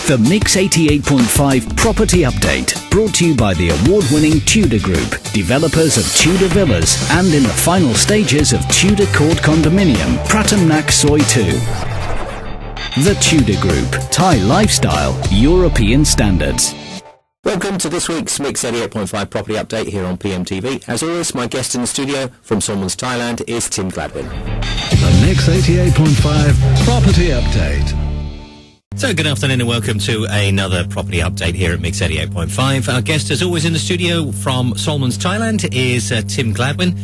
The Mix 88.5 Property Update, brought to you by the award-winning Tudor Group, developers of Tudor Villas and in the final stages of Tudor Court Condominium, Pratham Nack Soi 2. The Tudor Group, Thai lifestyle, European standards. Welcome to this week's Mix 88.5 Property Update here on PMTV. As always, my guest in the studio from Salmons, Thailand is Tim Gladwin. The Mix 88.5 Property Update. So good afternoon and welcome to another property update here at Mix 88.5. Our guest, as always, in the studio from Salmons, Thailand is Tim Gladwin.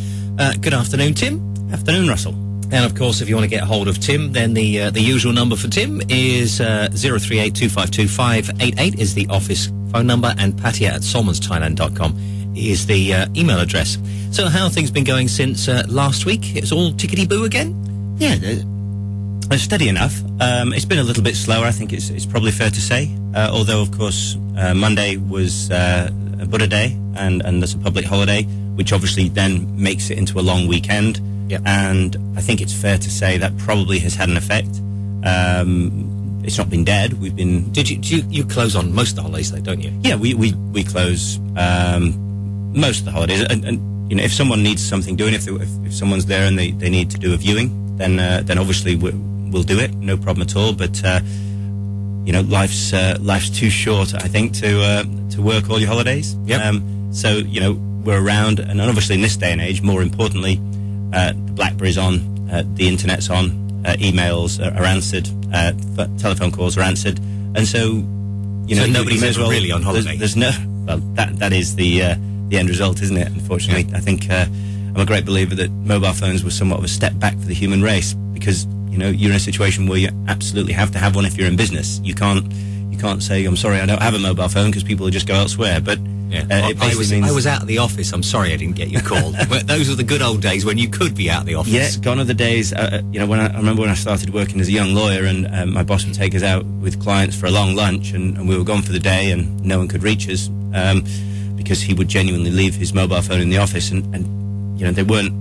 Good afternoon, Tim. Afternoon, Russell. And of course, if you want to get hold of Tim, then the usual number for Tim is 038252588 is the office phone number, and patia@salmonsthailand.com is the email address. So how have things been going since last week? It's all tickety-boo again? Yeah, steady enough. It's been a little bit slower, I think it's probably fair to say. Although, of course, Monday was a Buddha Day, and there's a public holiday, which obviously then makes it into a long weekend. Yep. And I think it's fair to say that probably has had an effect. It's not been dead. We've been. Did you close on most of the holidays, though, don't you? Yeah, we close most of the holidays. And you know, if someone needs something doing, if someone's there and they need to do a viewing, then obviously we'll do it. No problem at all. But you know, life's too short, I think, to work all your holidays. Yep. So you know, we're around, and obviously in this day and age, more importantly. The BlackBerry's on, the internet's on, emails are answered, telephone calls are answered, and so you know, so nobody's ever really on holiday. There's no. Well, that is the end result, isn't it? Unfortunately, yeah. I think I'm a great believer that mobile phones were somewhat of a step back for the human race, because you know, you're in a situation where you absolutely have to have one if you're in business. You can't say, I'm sorry, I don't have a mobile phone, because people will just go elsewhere. But yeah. I was out of the office. I'm sorry I didn't get your call. Those were the good old days when you could be out of the office. Yeah, gone are the days. You know, I remember when I started working as a young lawyer, and my boss would take us out with clients for a long lunch, and we were gone for the day, and no one could reach us because he would genuinely leave his mobile phone in the office, and you know, they weren't.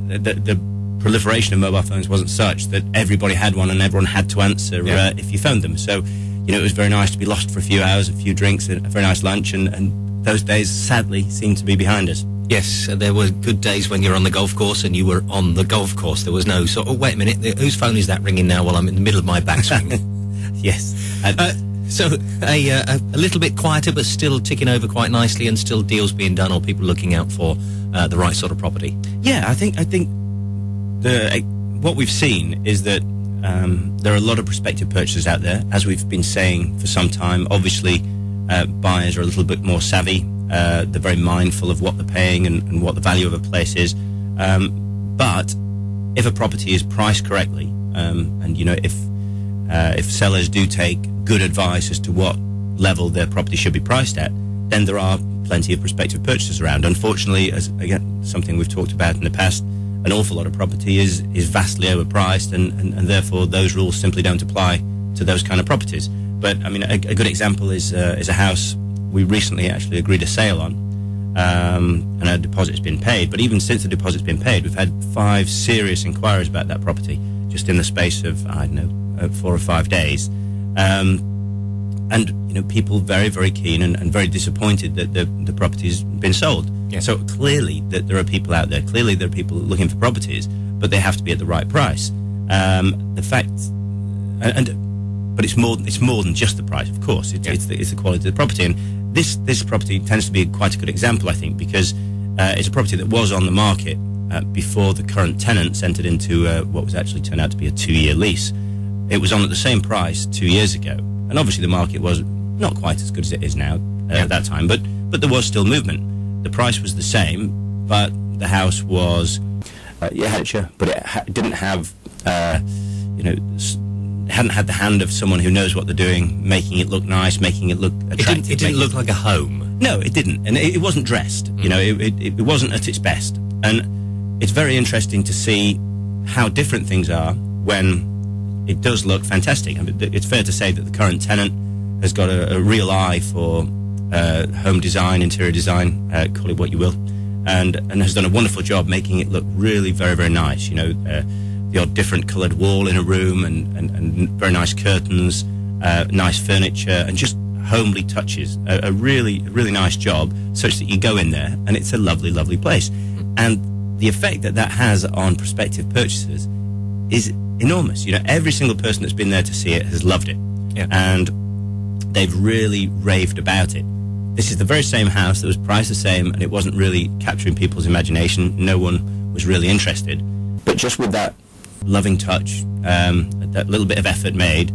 The proliferation of mobile phones wasn't such that everybody had one and everyone had to answer if you phoned them. So, you know, it was very nice to be lost for a few hours, a few drinks, a very nice lunch, and those days, sadly, seem to be behind us. Yes, there were good days when you're on the golf course and you were on the golf course. There was no sort of, wait a minute, whose phone is that ringing now while I'm in the middle of my backswing? Yes. So a little bit quieter, but still ticking over quite nicely, and still deals being done, or people looking out for the right sort of property. Yeah, I think what we've seen is that there are a lot of prospective purchasers out there, as we've been saying for some time. Obviously, buyers are a little bit more savvy. They're very mindful of what they're paying and what the value of a place is. But if a property is priced correctly, and you know, if sellers do take good advice as to what level their property should be priced at, then there are plenty of prospective purchasers around. Unfortunately, as again something we've talked about in the past, an awful lot of property is vastly overpriced, and therefore those rules simply don't apply to those kind of properties. But I mean, a good example is a house we recently actually agreed a sale on, and a deposit's been paid. But even since the deposit's been paid, we've had 5 serious inquiries about that property just in the space of, I don't know, 4 or 5 days. And you know, people very, very keen and very disappointed that the property's been sold. Yeah. So clearly that there are people out there. Clearly there are people looking for properties, but they have to be at the right price. The fact, but it's more than just the price, of course. It's the quality of the property, and this property tends to be quite a good example, I think, because it's a property that was on the market before the current tenants entered into what was actually turned out to be a 2-year lease. It was on at the same price 2 years ago, and obviously the market was not quite as good as it is now at that time, but there was still movement. The price was the same, but the house was Hampshire, but it didn't have hadn't had the hand of someone who knows what they're doing, making it look nice, making it look attractive. It didn't look like a home. No, it didn't, and it wasn't dressed. You know, it wasn't at its best, and it's very interesting to see how different things are when it does look fantastic. I mean, it's fair to say that the current tenant has got a real eye for home design, interior design, call it what you will, and has done a wonderful job making it look really very, very nice. You know, the odd different coloured wall in a room and very nice curtains, nice furniture, and just homely touches. A really, really nice job, such that you go in there and it's a lovely, lovely place. And the effect that has on prospective purchasers is enormous. You know, every single person that's been there to see it has loved it. Yeah. And they've really raved about it. This is the very same house that was priced the same, and it wasn't really capturing people's imagination. No one was really interested. But just with that loving touch, that little bit of effort made,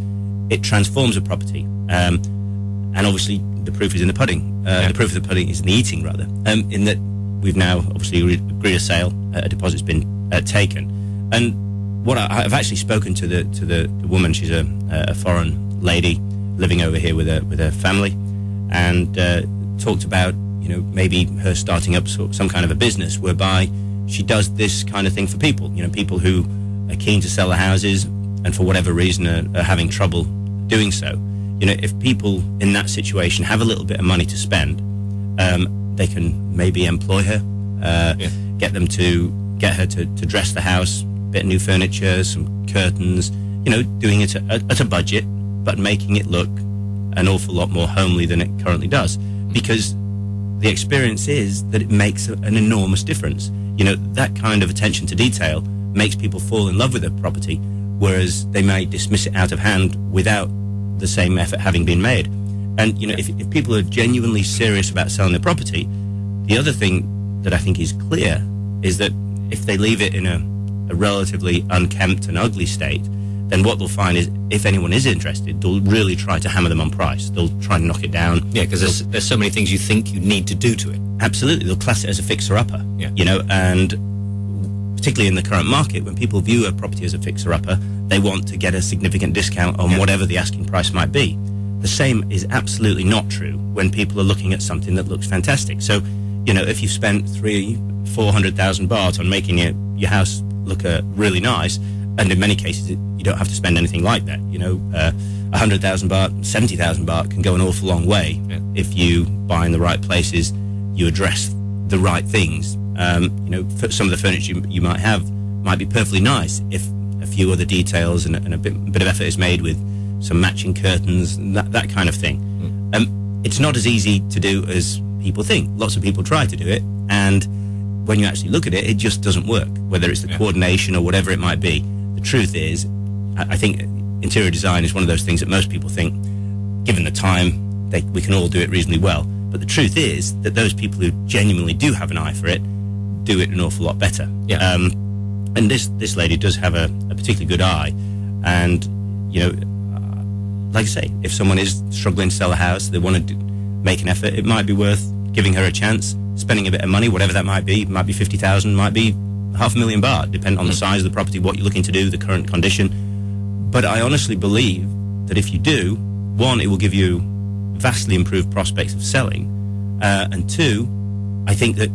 it transforms a property. And obviously, the proof is in the pudding. The proof of the pudding is in the eating, rather. In that we've now obviously agreed a sale. A deposit's been taken. And what I've actually spoken to the woman. She's a foreign lady living over here with her family, and talked about, you know, maybe her starting up some kind of a business whereby she does this kind of thing for people. You know, people who are keen to sell their houses and for whatever reason are having trouble doing so. You know, if people in that situation have a little bit of money to spend, they can maybe employ her, get her to dress the house, bit of new furniture, some curtains, you know, doing it at a budget, but making it look an awful lot more homely than it currently does. Because the experience is that it makes an enormous difference. You know, that kind of attention to detail makes people fall in love with a property, whereas they may dismiss it out of hand without the same effort having been made. And, you know, if people are genuinely serious about selling their property, the other thing that I think is clear is that if they leave it in a relatively unkempt and ugly state, then what they'll find is, if anyone is interested, they'll really try to hammer them on price. They'll try and knock it down. Yeah, because there's so many things you think you need to do to it. Absolutely. They'll class it as a fixer-upper. Yeah. You know, and particularly in the current market, when people view a property as a fixer-upper, they want to get a significant discount on whatever the asking price might be. The same is absolutely not true when people are looking at something that looks fantastic. So, you know, if you've spent 300,000-400,000 baht on making your house look really nice, and in many cases you don't have to spend anything like that. You know, 100,000 baht, 70,000 baht can go an awful long way if you buy in the right places, you address the right things. You know, some of the furniture you might have might be perfectly nice if a few other details and a bit of effort is made with some matching curtains, that kind of thing. It's not as easy to do as people think. Lots of people try to do it, and when you actually look at it, it just doesn't work, whether it's the coordination or whatever it might be. The truth is, I think interior design is one of those things that most people think, given the time, we can all do it reasonably well. But the truth is that those people who genuinely do have an eye for it do it an awful lot better. Yeah. And this lady does have a particularly good eye. And, you know, like I say, if someone is struggling to sell a house, they want to make an effort, it might be worth giving her a chance, spending a bit of money, whatever that might be. It might be 50,000, might be 500,000 baht, depending on the size of the property, what you're looking to do, the current condition. But I honestly believe that if you do, one, it will give you vastly improved prospects of selling, and two, I think that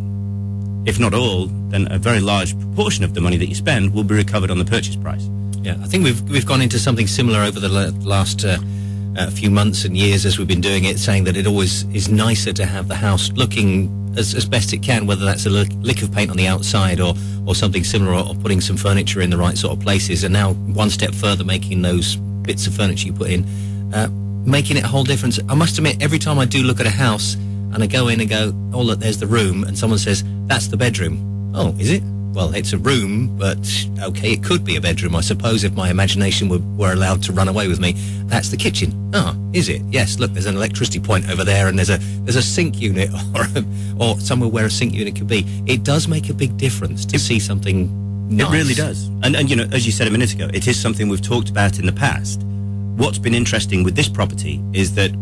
if not all, then a very large proportion of the money that you spend will be recovered on the purchase price. Yeah, I think we've gone into something similar over the last few months and years as we've been doing it, saying that it always is nicer to have the house looking as best it can, whether that's a lick of paint on the outside or something similar, or putting some furniture in the right sort of places. And now one step further, making those bits of furniture you put in, making it a whole difference. I must admit, every time I do look at a house and I go in and go, oh look, there's the room, and someone says, that's the bedroom. Oh, is it? Well, it's a room, but okay, it could be a bedroom, I suppose, if my imagination were allowed to run away with me. That's the kitchen. Ah, is it? Yes, look, there's an electricity point over there, and there's a sink unit, or somewhere where a sink unit could be. It does make a big difference to see something nice. It really does. And, you know, as you said a minute ago, it is something we've talked about in the past. What's been interesting with this property is that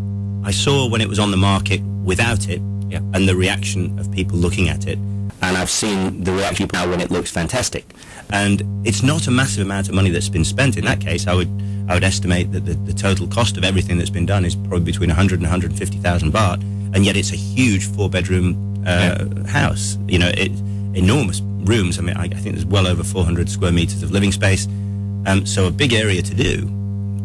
I saw when it was on the market without it, and the reaction of people looking at it, and I've seen the reaction now when it looks fantastic. And it's not a massive amount of money that's been spent. In that case, I would estimate that the total cost of everything that's been done is probably between 100 and 150,000 baht, and yet it's a huge 4-bedroom house. You know, enormous rooms. I mean, I think there's well over 400 square meters of living space. So a big area to do,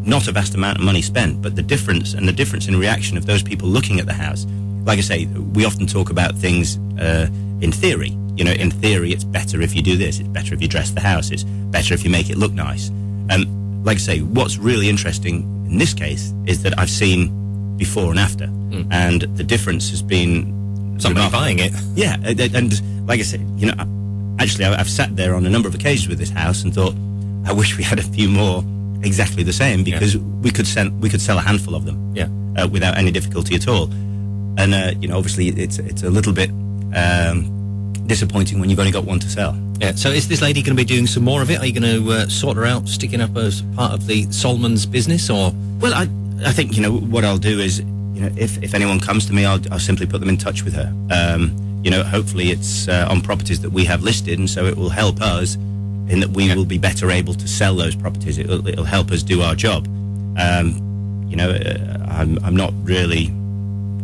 not a vast amount of money spent, but the difference in reaction of those people looking at the house. Like I say, we often talk about things in theory. You know, in theory, it's better if you do this. It's better if you dress the house. It's better if you make it look nice. Like I say, what's really interesting in in this case is that I've seen before and after, and the difference has been Somebody buying it. Yeah, and like I said, actually I've sat there on a number of occasions with this house and thought, I wish we had a few more exactly the same, because we could sell a handful of them without any difficulty at all. And obviously it's a little bit disappointing when you've only got one to sell. Yeah. So is this lady going to be doing some more of it? Are you going to sort her out, sticking up as part of the Solomons business, or? Well, I think what I'll do is, if anyone comes to me, I'll simply put them in touch with her. Hopefully it's on properties that we have listed, and so it will help us in that we will be better able to sell those properties. It'll help us do our job. I'm not really.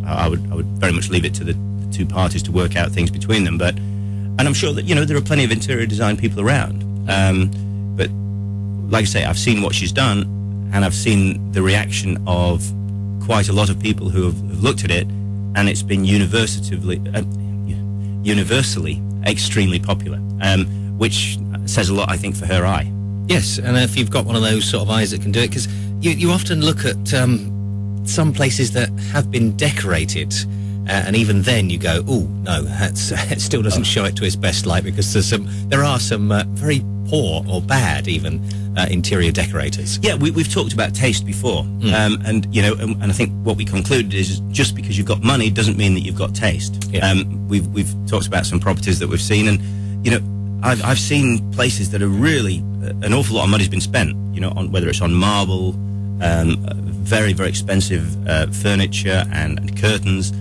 I would very much leave it to the two parties to work out things between them. And I'm sure that there are plenty of interior design people around. But like I say, I've seen what she's done, and I've seen the reaction of quite a lot of people who have looked at it, and it's been universally extremely popular, which says a lot, I think, for her eye. Yes, and if you've got one of those sort of eyes that can do it, because you often look at some places that have been decorated, and even then you go, oh no, it still doesn't show it to its best light, because there are some very poor or bad even interior decorators. Yeah, we've talked about taste before, and I think what we concluded is just because you've got money doesn't mean that you've got taste. Yeah. We've talked about some properties that we've seen, and I've seen places that are really an awful lot of money's been spent. On whether it's on marble, very very expensive furniture and curtains.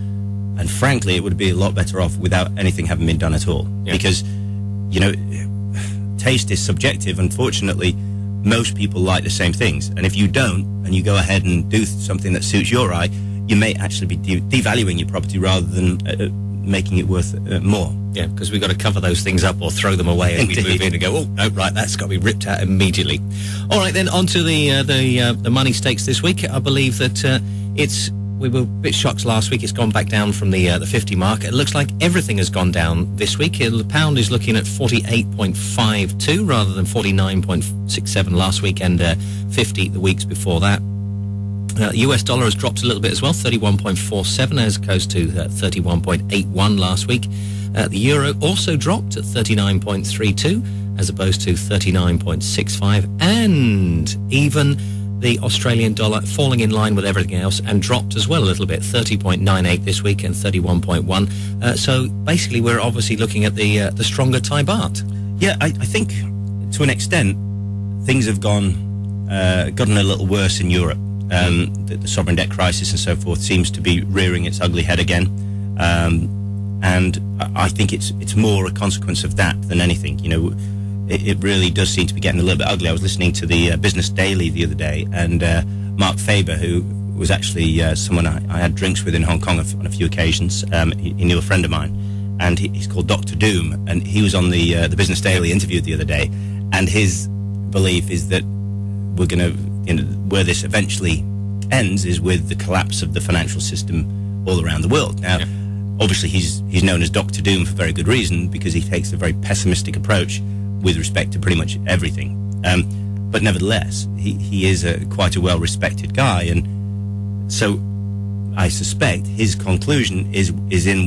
And frankly, it would be a lot better off without anything having been done at all. Yeah. Because, taste is subjective. Unfortunately, most people like the same things. And if you don't, and you go ahead and do something that suits your eye, you may actually be devaluing your property rather than making it worth more. Yeah, because we've got to cover those things up or throw them away as we move in and go, oh, no, right, that's got to be ripped out immediately. All right, then, on to the money stakes this week. I believe that we were a bit shocked last week. It's gone back down from the 50 mark. It looks like everything has gone down this week. The pound is looking at 48.52 rather than 49.67 last week, and 50 the weeks before that. The US dollar has dropped a little bit as well, 31.47 as opposed to 31.81 last week. The euro also dropped at 39.32 as opposed to 39.65, and even the Australian dollar falling in line with everything else and dropped as well a little bit, 30.98 this week and 31.1. So basically we're obviously looking at the stronger Thai baht. Yeah, I think to an extent things have gotten a little worse in Europe. The sovereign debt crisis and so forth seems to be rearing its ugly head again. And I think it's more a consequence of that than anything. It really does seem to be getting a little bit ugly. I was listening to the Business Daily the other day, and Mark Faber, who was actually someone I had drinks with in Hong Kong on a few occasions, he knew a friend of mine, and he's called Dr. Doom, and he was on the Business Daily interview the other day, and his belief is that we're going to, where this eventually ends is with the collapse of the financial system all around the world. Now, obviously he's known as Dr. Doom for very good reason, because he takes a very pessimistic approach with respect to pretty much everything. But nevertheless, he is quite a well-respected guy, and so I suspect his conclusion is within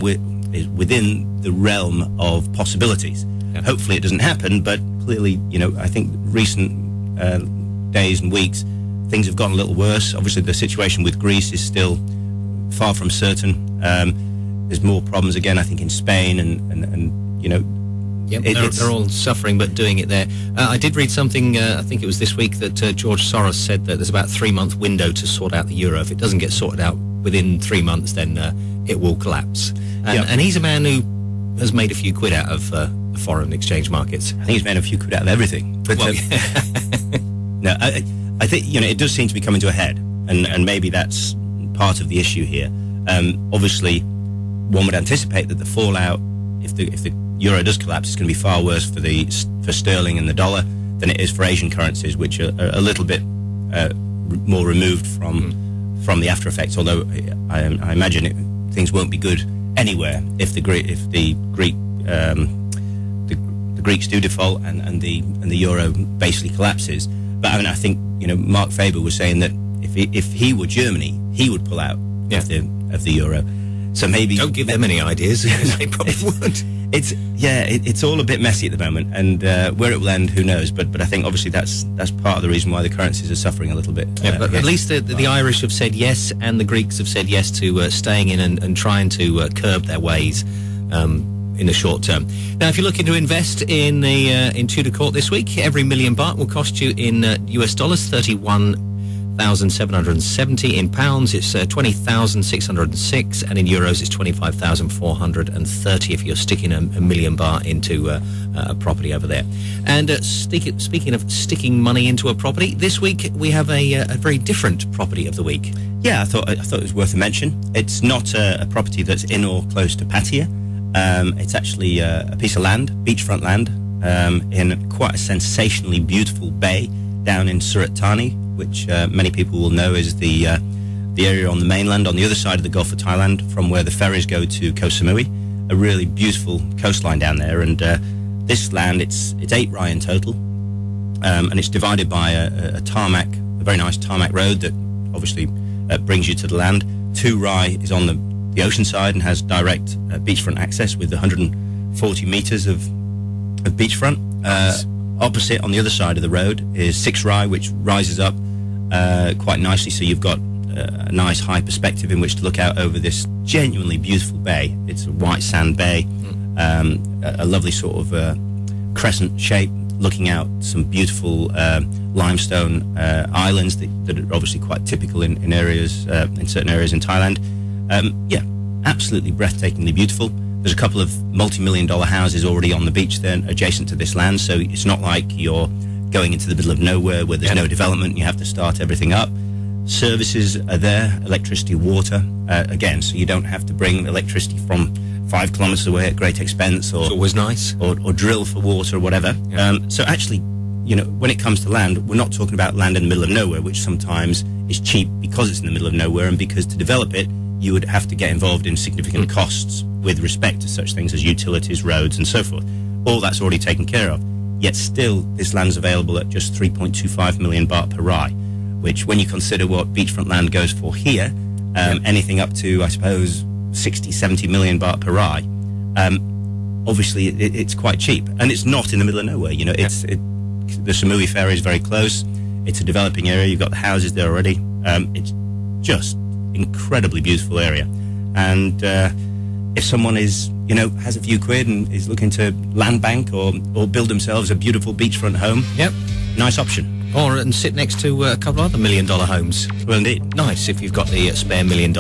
the realm of possibilities. Yeah. Hopefully it doesn't happen, but clearly, I think recent days and weeks, things have gotten a little worse. Obviously, the situation with Greece is still far from certain. There's more problems again, I think, in Spain, and Yep, they're all suffering, but doing it there. I did read something, I think it was this week, that George Soros said that there's about a 3-month window to sort out the euro. If it doesn't get sorted out within 3 months, then it will collapse. And he's a man who has made a few quid out of the foreign exchange markets. I think he's made a few quid out of everything. But no, I think it does seem to be coming to a head, and maybe that's part of the issue here. Obviously, one would anticipate that the fallout, if the euro does collapse, it's going to be far worse for sterling and the dollar than it is for Asian currencies, which are a little bit more removed from the after effects. Although I imagine things won't be good anywhere if the Greeks do default and the euro basically collapses. But I think Mark Faber was saying that if he were Germany, he would pull out of the euro. So maybe don't give them any ideas. They probably would. It's all a bit messy at the moment, and where it will end, who knows? But I think obviously that's part of the reason why the currencies are suffering a little bit. But at least the Irish have said yes, and the Greeks have said yes to staying in and trying to curb their ways in the short term. Now, if you're looking to invest in Tudor Court this week, every million baht will cost you in US dollars 31,770. In pounds, it's 20,606, and in euros, it's 25,430 if you're sticking a million baht into a property over there. And speaking of sticking money into a property, this week we have a very different property of the week. Yeah, I thought it was worth a mention. It's not a property that's in or close to Pattaya. It's actually a piece of land, beachfront land, in quite a sensationally beautiful bay down in Surat Thani, which many people will know is the area on the mainland on the other side of the Gulf of Thailand, from where the ferries go to Koh Samui. A really beautiful coastline down there, and this land, it's 8 rai in total, and it's divided by a very nice tarmac road that obviously brings you to the land. 2 rai is on the ocean side and has direct beachfront access with 140 meters of beachfront. Opposite, on the other side of the road, is 6 rai, which rises up quite nicely, so you've got a nice high perspective in which to look out over this genuinely beautiful bay. It's a white sand bay, a lovely sort of crescent shape, looking out some beautiful limestone islands that are obviously quite typical in certain areas in Thailand. Absolutely breathtakingly beautiful. There's a couple of multi-million-dollar houses already on the beach there, adjacent to this land, so it's not like you're going into the middle of nowhere where there's no development and you have to start everything up. Services are there, electricity, water, again, so you don't have to bring electricity from 5 kilometers away at great expense, or it's always nice, or drill for water or whatever. So actually, when it comes to land, we're not talking about land in the middle of nowhere, which sometimes is cheap because it's in the middle of nowhere, and because to develop it, you would have to get involved in significant costs with respect to such things as utilities, roads, and so forth. All that's already taken care of. Yet still, this land's available at just 3.25 million baht per rai, which, when you consider what beachfront land goes for here, anything up to, I suppose, 60, 70 million baht per rai, obviously it's quite cheap. And it's not in the middle of nowhere. The Samui ferry is very close. It's a developing area. You've got the houses there already. It's just incredibly beautiful area, and if someone has a few quid and is looking to land bank or build themselves a beautiful beachfront home, nice option. And sit next to a couple of other $1 million homes. Well, indeed. Nice if you've got the spare $1 million.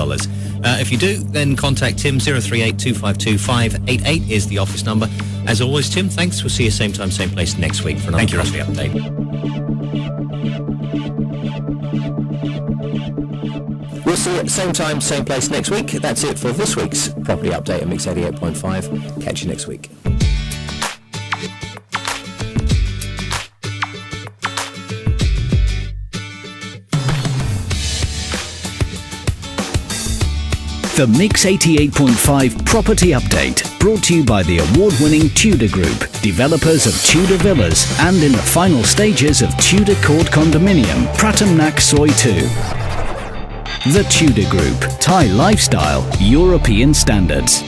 If you do, then contact Tim. 038 252 588 is the office number. As always, Tim, thanks. We'll see you same time, same place next week for another property update. We'll see you at same time, same place next week. That's it for this week's property update at Mix 88.5. Catch you next week. The Mix 88.5 Property Update, brought to you by the award-winning Tudor Group, developers of Tudor Villas, and in the final stages of Tudor Court Condominium, Pratam Nak Soi 2. The Tudor Group, Thai lifestyle, European standards.